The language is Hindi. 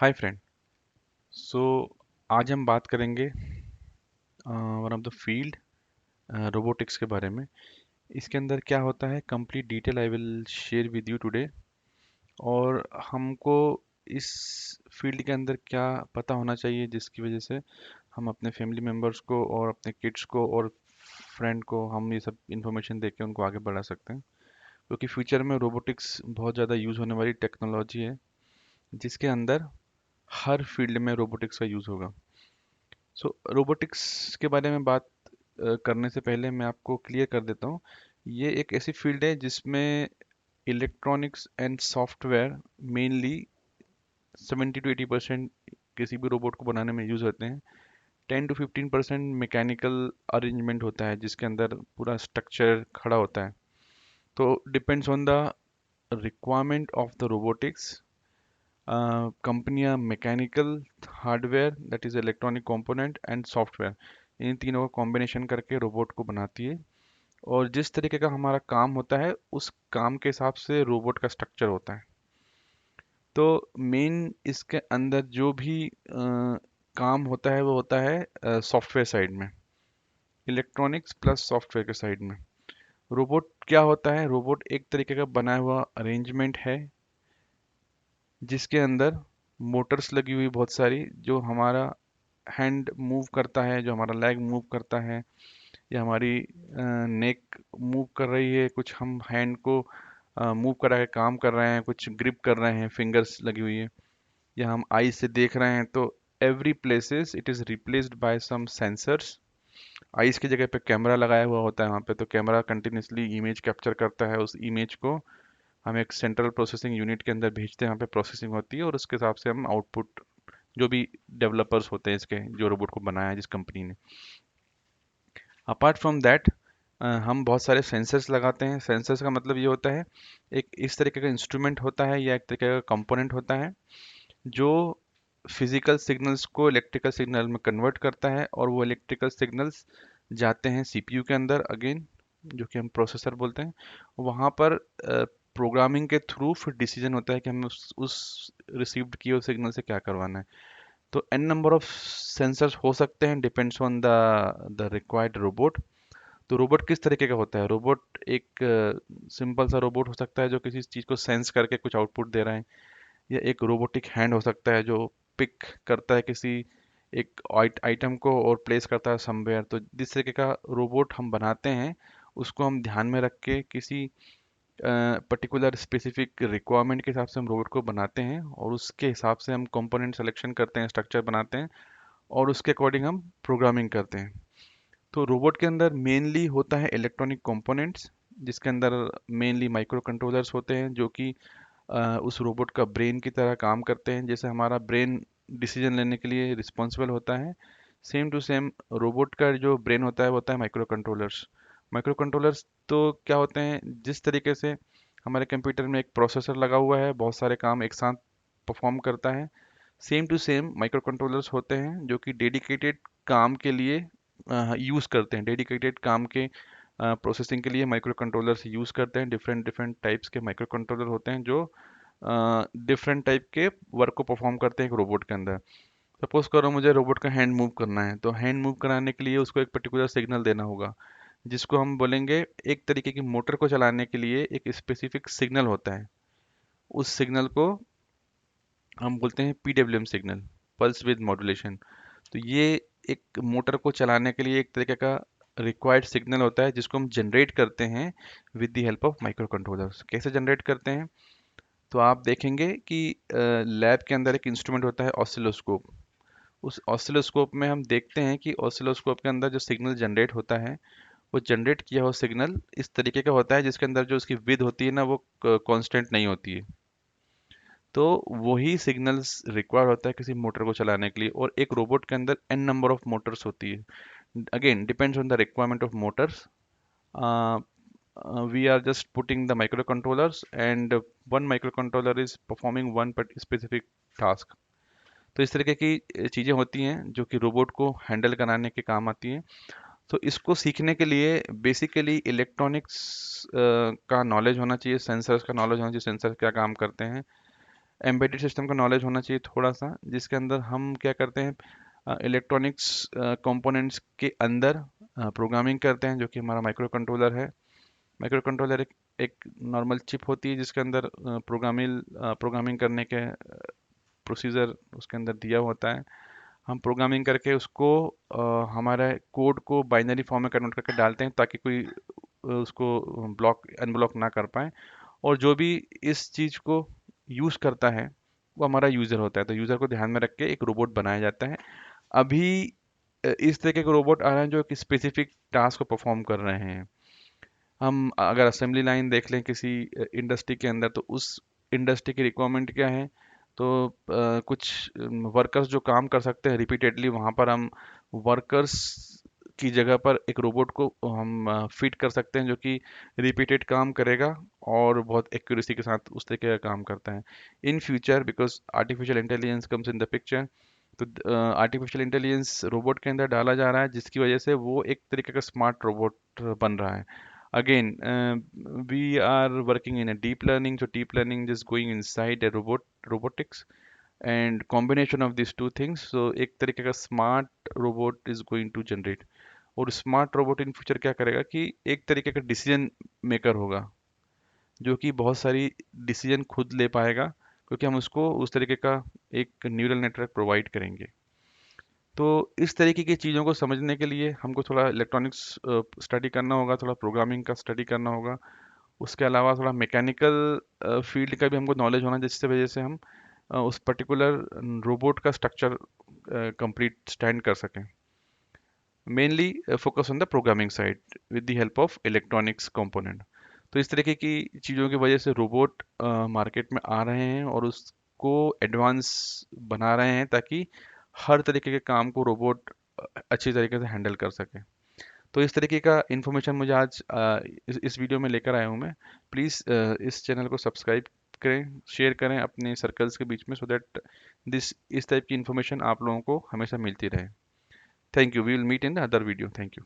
Hi friend. सो आज हम बात करेंगे one of the field robotics के बारे में। इसके अंदर क्या होता है, complete detail I will share with you today. और हमको इस फील्ड के अंदर क्या पता होना चाहिए जिसकी वजह से हम अपने फैमिली मेम्बर्स को और अपने किड्स को और फ्रेंड को हम ये सब इंफॉर्मेशन दे के उनको आगे बढ़ा सकते हैं, क्योंकि फ्यूचर में रोबोटिक्स बहुत ज़्यादा यूज़ होने वाली टेक्नोलॉजी है जिसके अंदर हर फील्ड में रोबोटिक्स का यूज़ होगा। सो रोबोटिक्स के बारे में बात करने से पहले मैं आपको क्लियर कर देता हूँ। ये एक ऐसी फील्ड है जिसमें electronics and software mainly 70 to 80% किसी भी रोबोट को बनाने में यूज़ होते हैं। 10 to 15% मैकेनिकल अरेंजमेंट होता है जिसके अंदर पूरा स्ट्रक्चर खड़ा होता है। तो depends on the requirement of the robotics. कंपनियां mechanical hardware that is electronic component and software इन तीनों का कॉम्बिनेशन करके रोबोट को बनाती है। और जिस तरीके का हमारा काम होता है उस काम के हिसाब से रोबोट का स्ट्रक्चर होता है। तो मेन इसके अंदर जो भी काम होता है वो होता है सॉफ्टवेयर साइड में, इलेक्ट्रॉनिक्स प्लस सॉफ्टवेयर के साइड में। रोबोट क्या होता है, रोबोट एक तरीके का बनाया हुआ अरेंजमेंट है जिसके अंदर मोटर्स लगी हुई बहुत सारी, जो हमारा हैंड मूव करता है, जो हमारा लेग मूव करता है, या हमारी नेक मूव कर रही है, कुछ हम हैंड को मूव करा के काम कर रहे हैं, कुछ ग्रिप कर रहे हैं, फिंगर्स लगी हुई है, या हम आई से देख रहे हैं। तो every places it is replaced by some sensors. आइस की जगह पे कैमरा लगाया हुआ होता है वहाँ पे, तो कैमरा कंटिन्यूसली इमेज कैप्चर करता है। उस इमेज को हम एक सेंट्रल प्रोसेसिंग यूनिट के अंदर भेजते हैं, वहाँ पे प्रोसेसिंग होती है और उसके हिसाब से हम आउटपुट, जो भी डेवलपर्स होते हैं इसके, जो रोबोट को बनाया है जिस कंपनी ने, अपार्ट फ्रॉम दैट हम बहुत सारे सेंसर्स लगाते हैं। सेंसर्स का मतलब ये होता है, एक इस तरीके का इंस्ट्रूमेंट होता है या एक तरीके का कंपोनेंट होता है जो फिजिकल सिग्नल्स को इलेक्ट्रिकल सिग्नल में कन्वर्ट करता है, और वो इलेक्ट्रिकल सिग्नल्स जाते हैं सीपीयू के अंदर अगेन, जो कि हम प्रोसेसर बोलते हैं। वहाँ पर प्रोग्रामिंग के थ्रू फिर डिसीजन होता है कि हमें उस रिसीव्ड किए हुए सिग्नल से क्या करवाना है। तो एन नंबर ऑफ सेंसर्स हो सकते हैं, depends on the required robot. तो रोबोट किस तरीके का होता है, रोबोट एक सिंपल सा रोबोट हो सकता है जो किसी चीज़ को सेंस करके कुछ आउटपुट दे रहा है, या एक रोबोटिक हैंड हो सकता है जो पिक करता है किसी एक आइटम को और प्लेस करता है समवेयर। तो जिस तरीके का रोबोट हम बनाते हैं उसको हम ध्यान में रख के किसी पर्टिकुलर स्पेसिफिक रिक्वायरमेंट के हिसाब से हम रोबोट को बनाते हैं, और उसके हिसाब से हम कंपोनेंट सिलेक्शन करते हैं, स्ट्रक्चर बनाते हैं, और उसके अकॉर्डिंग हम प्रोग्रामिंग करते हैं। तो रोबोट के अंदर मेनली होता है इलेक्ट्रॉनिक कंपोनेंट्स, जिसके अंदर मेनली माइक्रो कंट्रोलर्स होते हैं जो कि उस रोबोट का ब्रेन की तरह काम करते हैं। जैसे हमारा ब्रेन डिसीजन लेने के लिए रिस्पॉन्सिबल होता है, सेम टू सेम रोबोट का जो ब्रेन होता है वो होता है माइक्रो कंट्रोलर्स। माइक्रो कंट्रोलर्स तो क्या होते हैं, जिस तरीके से हमारे कंप्यूटर में एक प्रोसेसर लगा हुआ है, बहुत सारे काम एक साथ परफॉर्म करता है, same to same microcontrollers होते हैं जो कि डेडिकेटेड काम के लिए यूज़ करते हैं, डेडिकेटेड काम के प्रोसेसिंग के लिए माइक्रो कंट्रोलर्स यूज़ करते हैं। डिफरेंट डिफरेंट टाइप्स के माइक्रो कंट्रोलर होते हैं जो डिफरेंट टाइप के वर्क को परफॉर्म करते हैं एक रोबोट के अंदर। सपोज करो मुझे रोबोट का हैंड मूव करना है, तो हैंड मूव कराने के लिए उसको एक पर्टिकुलर सिग्नल देना होगा, जिसको हम बोलेंगे, एक तरीके की मोटर को चलाने के लिए एक स्पेसिफिक सिग्नल होता है। उस सिग्नल को हम बोलते हैं PWM signal, pulse with modulation. तो ये एक मोटर को चलाने के लिए एक तरीके का रिक्वायर्ड सिग्नल होता है जिसको हम जनरेट करते हैं with the help of micro controllers. कैसे जनरेट करते हैं, तो आप देखेंगे कि लैब के अंदर एक इंस्ट्रूमेंट होता है ऑसिलोस्कोप। उस ऑसिलोस्कोप में हम देखते हैं कि ऑसिलोस्कोप के अंदर जो सिग्नल जनरेट होता है, वो जनरेट किया हुआ सिग्नल इस तरीके का होता है जिसके अंदर जो उसकी विड्थ होती है ना, वो कांस्टेंट नहीं होती है। तो वही सिग्नल्स रिक्वायर होता है किसी मोटर को चलाने के लिए, और एक रोबोट के अंदर एन नंबर ऑफ मोटर्स होती है। Again depends on the requirement of Motors. We are just putting the microcontrollers, and one microcontroller is performing one specific task. तो इस तरीके की चीज़ें होती हैं जो कि रोबोट को हैंडल कराने के काम आती हैं। तो इसको सीखने के लिए बेसिकली इलेक्ट्रॉनिक्स का नॉलेज होना चाहिए, सेंसर्स का नॉलेज होना चाहिए, सेंसर क्या काम करते हैं, एम्बेडेड सिस्टम का नॉलेज होना चाहिए थोड़ा सा, जिसके अंदर हम क्या करते हैं, इलेक्ट्रॉनिक्स कंपोनेंट्स के अंदर प्रोग्रामिंग करते हैं, जो कि हमारा माइक्रो कंट्रोलर है। माइक्रो कंट्रोलर एक नॉर्मल चिप होती है जिसके अंदर प्रोग्रामिंग करने के प्रोसीजर उसके अंदर दिया होता है। हम प्रोग्रामिंग करके उसको हमारे कोड को बाइनरी फॉर्म में कन्वर्ट करके डालते हैं, ताकि कोई उसको ब्लॉक अनब्लॉक ना कर पाए। और जो भी इस चीज़ को यूज़ करता है वो हमारा यूज़र होता है। तो यूज़र को ध्यान में रख के एक रोबोट बनाया जाता है। अभी इस तरह के रोबोट आ रहे हैं जो एक स्पेसिफिक टास्क को परफॉर्म कर रहे हैं। हम अगर असेंबली लाइन देख लें किसी इंडस्ट्री के अंदर, तो उस इंडस्ट्री की रिक्वायरमेंट क्या है। तो कुछ वर्कर्स जो काम कर सकते हैं रिपीटेडली, वहाँ पर हम वर्कर्स की जगह पर एक रोबोट को हम फिट कर सकते हैं, जो कि रिपीटेड काम करेगा और बहुत एक्यूरेसी के साथ उस तरीके का काम करता है। In future because artificial intelligence comes in the picture, तो आर्टिफिशियल इंटेलिजेंस रोबोट के अंदर डाला जा रहा है, जिसकी वजह से वो एक तरीके का स्मार्ट रोबोट बन रहा है। Again, we are working in a deep learning, so deep learning is going inside a robotics and combination of these two things. So एक तरीके का smart robot is going to generate। और स्मार्ट रोबोट इन फ्यूचर क्या करेगा कि एक तरीके का डिसीजन मेकर होगा, जो कि बहुत सारी डिसीजन खुद ले पाएगा, क्योंकि हम उसको उस तरीके का एक न्यूरल नेटवर्क प्रोवाइड करेंगे। तो इस तरीके की चीज़ों को समझने के लिए हमको थोड़ा इलेक्ट्रॉनिक्स स्टडी करना होगा, थोड़ा प्रोग्रामिंग का स्टडी करना होगा। उसके अलावा थोड़ा मैकेनिकल फील्ड का भी हमको नॉलेज होना, जिससे वजह से हम उस पर्टिकुलर रोबोट का स्ट्रक्चर कंप्लीट स्टैंड कर सकें। Mainly focus on the programming side with the help of electronics component. तो इस तरीके की चीज़ों की वजह से रोबोट मार्केट में आ रहे हैं और उसको एडवांस बना रहे हैं, ताकि हर तरीके के काम को रोबोट अच्छी तरीके से हैंडल कर सके। तो इस तरीके का इन्फॉर्मेशन मुझे आज इस वीडियो में लेकर आया हूँ मैं। प्लीज़ इस चैनल को सब्सक्राइब करें, शेयर करें अपने सर्कल्स के बीच में, सो दैट दिस इस टाइप की इन्फॉर्मेशन आप लोगों को हमेशा मिलती रहे। Thank you, we will meet in the other video. Thank you.